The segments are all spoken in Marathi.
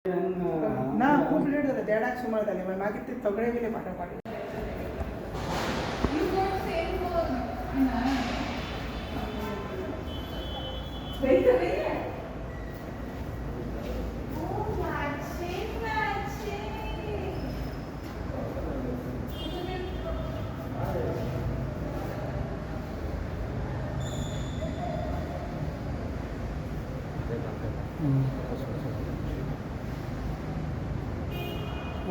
ना खूप लेट झालं 1:30 सुमार झाले मग मागे ते सगळे गेले पाठापाठ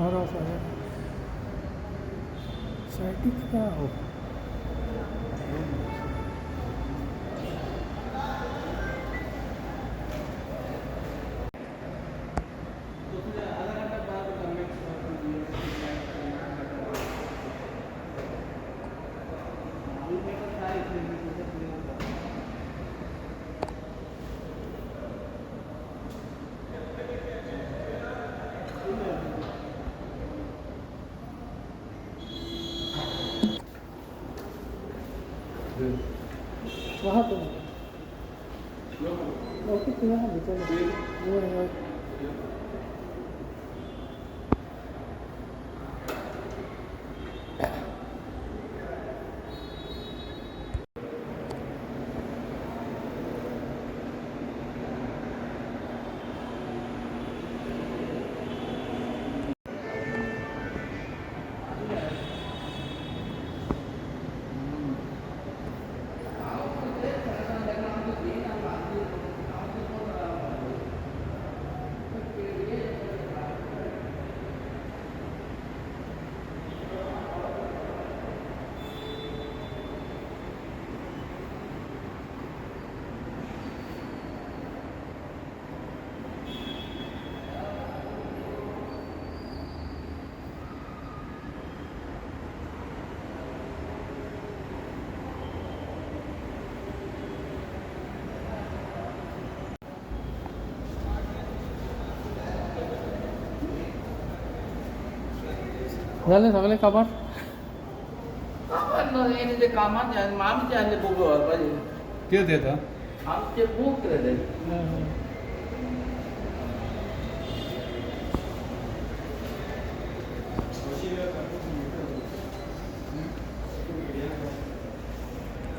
और सर्टिफिकेट वहाँ तो ओके तो यहाँ भी चलो वो है झाले सगळे कामात कामात आमचे आले बघू पाहिजे ते देता आमचे बुक